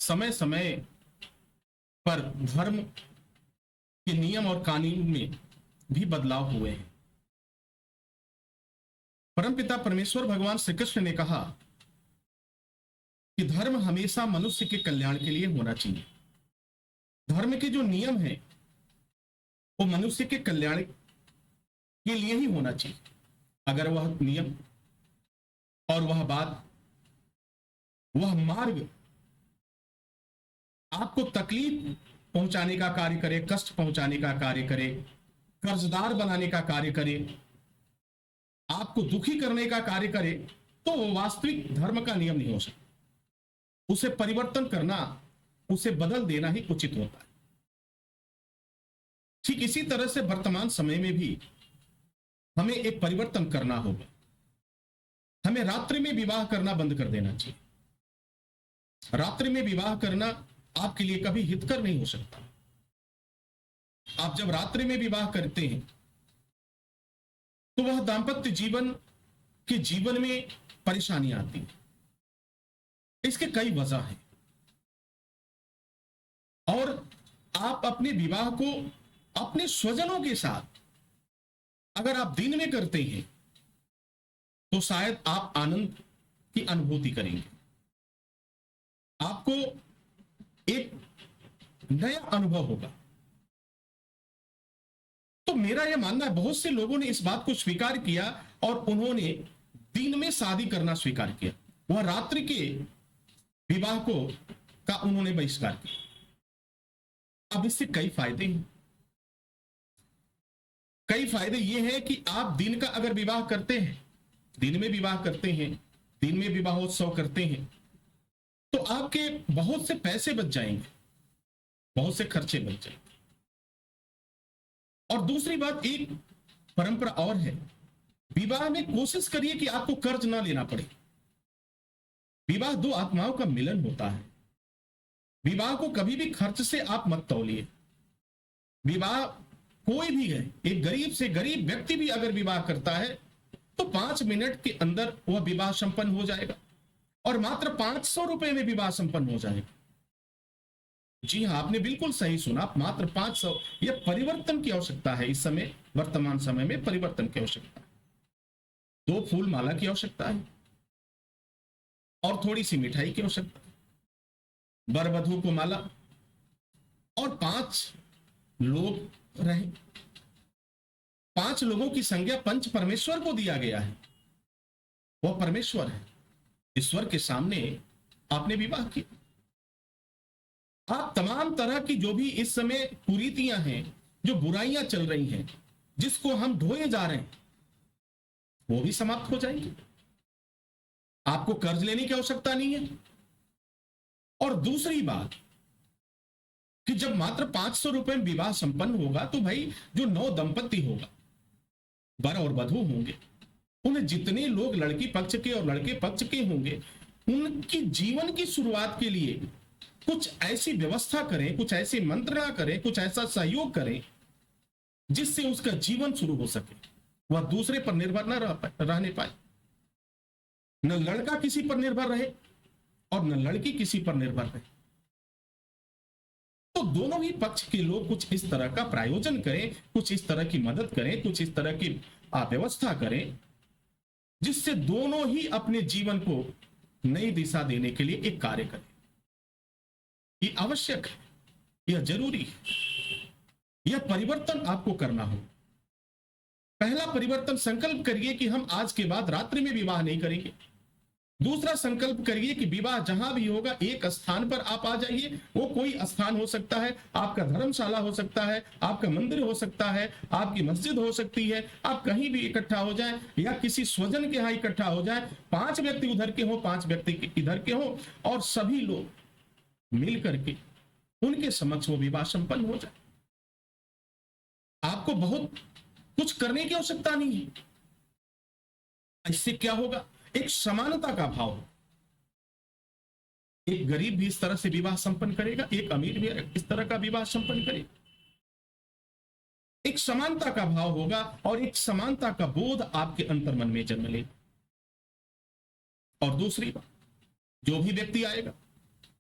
समय समय पर धर्म के नियम और कानून में भी बदलाव हुए हैं। परमपिता परमेश्वर भगवान श्री कृष्ण ने कहा कि धर्म हमेशा मनुष्य के कल्याण के लिए होना चाहिए। धर्म के जो नियम हैं वो मनुष्य के कल्याण के लिए ही होना चाहिए। अगर वह नियम और वह बात, वह मार्ग आपको तकलीफ पहुंचाने का कार्य करे, कष्ट पहुंचाने का कार्य करे, कर्जदार बनाने का कार्य करे, आपको दुखी करने का कार्य करे, तो वो वास्तविक धर्म का नियम नहीं हो सकता। उसे परिवर्तन करना, उसे बदल देना ही उचित होता है। ठीक इसी तरह से वर्तमान समय में भी हमें एक परिवर्तन करना होगा। हमें रात्रि में विवाह करना बंद कर देना चाहिए। रात्रि में विवाह करना आपके लिए कभी हितकर नहीं हो सकता। आप जब रात्रि में विवाह करते हैं तो वह दांपत्य जीवन के जीवन में परेशानी आती है। इसके कई वजह हैं और आप अपने विवाह को अपने स्वजनों के साथ अगर आप दिन में करते हैं तो शायद आप आनंद की अनुभूति करेंगे। आपको एक नया अनुभव होगा। तो मेरा यह मानना है, बहुत से लोगों ने इस बात को स्वीकार किया और उन्होंने दिन में शादी करना स्वीकार किया। वह रात्रि के विवाह का उन्होंने बहिष्कार किया। अब इससे कई फायदे हैं। कई फायदे ये हैं कि आप दिन का अगर विवाह करते हैं, दिन में विवाह करते हैं, दिन में विवाहोत्सव करते हैं, तो आपके बहुत से पैसे बच जाएंगे, बहुत से खर्चे बच जाएंगे। और दूसरी बात, एक परंपरा और है, विवाह में कोशिश करिए कि आपको कर्ज ना लेना पड़े। विवाह दो आत्माओं का मिलन होता है। विवाह को कभी भी खर्च से आप मत तौलिए। विवाह कोई भी है, एक गरीब से गरीब व्यक्ति भी अगर विवाह करता है तो 5 मिनट के अंदर वह विवाह संपन्न हो जाएगा और मात्र 500 रुपए में विवाह संपन्न हो जाएगा। जी हाँ, आपने बिल्कुल सही सुना, मात्र 500। यह परिवर्तन की आवश्यकता है। इस समय, वर्तमान समय में परिवर्तन की आवश्यकता है। 2 फूल माला की आवश्यकता है और थोड़ी सी मिठाई की आवश्यकता है, वर वधू को माला, और 5 लोग रहे। 5 लोगों की संज्ञा पंच परमेश्वर को दिया गया है। वह परमेश्वर है। ईश्वर के सामने आपने विवाह किया। आप तमाम तरह की जो भी इस समय कुरीतियां हैं, जो बुराइयां चल रही हैं, जिसको हम ढोए जा रहे हैं, वो भी समाप्त हो जाएंगे। आपको कर्ज लेने की आवश्यकता नहीं है। और दूसरी बात कि जब मात्र 500 रुपए में विवाह संपन्न होगा तो भाई जो 9 दंपति होगा, वर और वधू होंगे, उन्हें जितने लोग लड़की पक्ष के और लड़के पक्ष के होंगे, उनकी जीवन की शुरुआत के लिए कुछ ऐसी व्यवस्था करें, कुछ ऐसी मंत्रणा करें, कुछ ऐसा सहयोग करें जिससे उसका जीवन शुरू हो सके। वह दूसरे पर निर्भर न रहने पाए। न लड़का किसी पर निर्भर रहे और न लड़की किसी पर निर्भर रहे। तो दोनों ही पक्ष के लोग कुछ इस तरह का प्रायोजन करें, कुछ इस तरह की मदद करें, कुछ इस तरह की व्यवस्था करें जिससे दोनों ही अपने जीवन को नई दिशा देने के लिए एक कार्य करें। ये आवश्यक है, यह जरूरी है। यह परिवर्तन आपको करना हो। पहला परिवर्तन, संकल्प करिए कि हम आज के बाद रात्रि में विवाह नहीं करेंगे। दूसरा संकल्प करिए कि विवाह जहां भी होगा एक स्थान पर आप आ जाइए। वो कोई स्थान हो सकता है, आपका धर्मशाला हो सकता है, आपका मंदिर हो सकता है, आपकी मस्जिद हो सकती है। आप कहीं भी इकट्ठा हो जाएं या किसी स्वजन के यहां इकट्ठा हो जाएं। 5 व्यक्ति उधर के हो, 5 व्यक्ति इधर के हो और सभी लोग मिल करके उनके समक्ष वो विवाह संपन्न हो जाए। आपको बहुत कुछ करने की आवश्यकता नहीं है। इससे क्या होगा? एक समानता का भाव। एक गरीब भी इस तरह से विवाह संपन्न करेगा, एक अमीर भी इस तरह का विवाह संपन्न करेगा। एक समानता का भाव होगा और एक समानता का बोध आपके अंतर्मन में जन्म लेगा। और दूसरी बात, जो भी व्यक्ति आएगा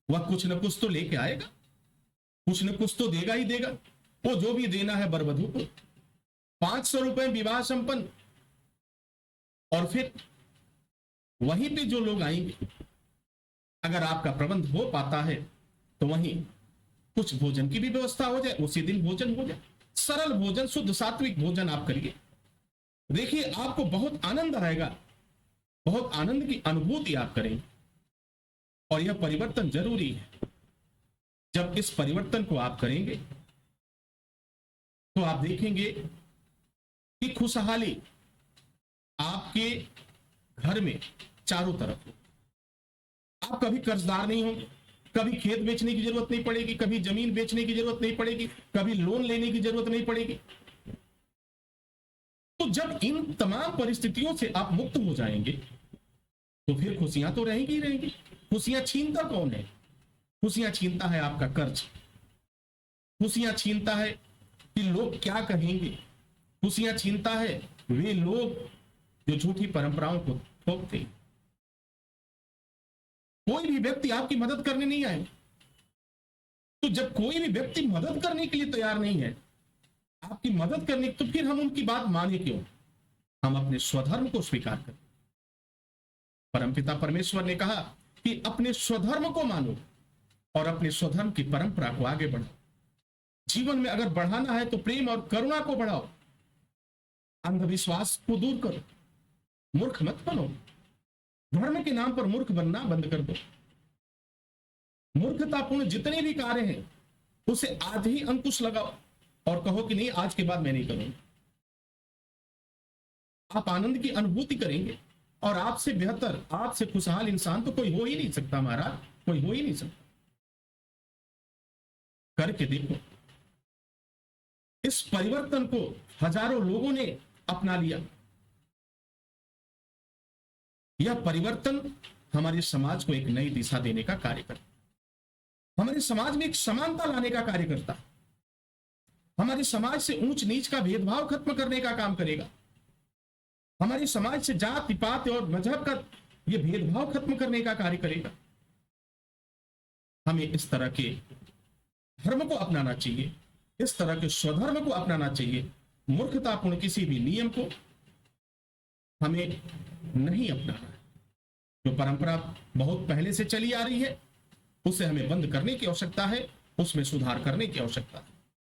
वह कुछ न कुछ तो लेके आएगा, कुछ न कुछ तो देगा ही देगा। वो जो भी देना है बरवधु को, 500 रुपए विवाह संपन्न। और फिर वहीं पे जो लोग आएंगे, अगर आपका प्रबंध हो पाता है तो वहीं कुछ भोजन की भी व्यवस्था हो जाए, उसी दिन भोजन हो जाए। सरल भोजन, शुद्ध सात्विक भोजन आप करिए, देखिए आपको बहुत आनंद आएगा, बहुत आनंद की अनुभूति आप करेंगे। और यह परिवर्तन जरूरी है। जब इस परिवर्तन को आप करेंगे तो आप देखेंगे कि खुशहाली आपके घर में चारों तरफ हो। आप कभी कर्जदार नहीं होंगे, कभी खेत बेचने की जरूरत नहीं पड़ेगी, कभी जमीन बेचने की जरूरत नहीं पड़ेगी, कभी लोन लेने की जरूरत नहीं पड़ेगी। तो जब इन तमाम परिस्थितियों से आप मुक्त हो जाएंगे तो फिर खुशियां तो रहेंगी ही रहेंगी। खुशियां छीनता कौन है? खुशियां छीनता है आपका कर्ज, खुशियां छीनता है कि लोग क्या कहेंगे, खुशियां छीनता है वे लोग जो झूठी परंपराओं को थोपते हैं। कोई भी व्यक्ति आपकी मदद करने नहीं आए। तो जब कोई भी व्यक्ति मदद करने के लिए तैयार नहीं है, आपकी मदद करने, तो फिर हम उनकी बात माने क्यों? हम अपने स्वधर्म को स्वीकार करें। परमपिता परमेश्वर ने कहा कि अपने स्वधर्म को मानो और अपने स्वधर्म की परंपरा को आगे बढ़ाओ। जीवन में अगर बढ़ाना है तो प्रेम और करुणा को बढ़ाओ, अंधविश्वास को दूर करो, मूर्ख मत बनो। धर्म के नाम पर मूर्ख बनना बंद कर दो। मूर्खतापूर्ण जितने भी कार्य हैं उसे आज ही अंकुश लगाओ और कहो कि नहीं, आज के बाद मैं नहीं करूंगा। आप आनंद की अनुभूति करेंगे और आपसे बेहतर, आपसे खुशहाल इंसान तो कोई हो ही नहीं सकता महाराज, कोई हो ही नहीं सकता। करके देखो। इस परिवर्तन को हजारों लोगों ने अपना लिया। यह परिवर्तन हमारे समाज को एक नई दिशा देने का कार्य करता, हमारे समाज में एक समानता लाने का कार्य करता, हमारे समाज से ऊंच नीच का भेदभाव खत्म करने का काम करेगा, हमारे समाज से जाति पात और मजहब का यह भेदभाव खत्म करने का कार्य करेगा। हमें इस तरह के धर्म को अपनाना चाहिए, इस तरह के स्वधर्म को अपनाना चाहिए। मूर्खतापूर्ण किसी भी नियम को हमें नहीं अपनाना है। जो परंपरा बहुत पहले से चली आ रही है उसे हमें बंद करने की आवश्यकता है, उसमें सुधार करने की आवश्यकता है।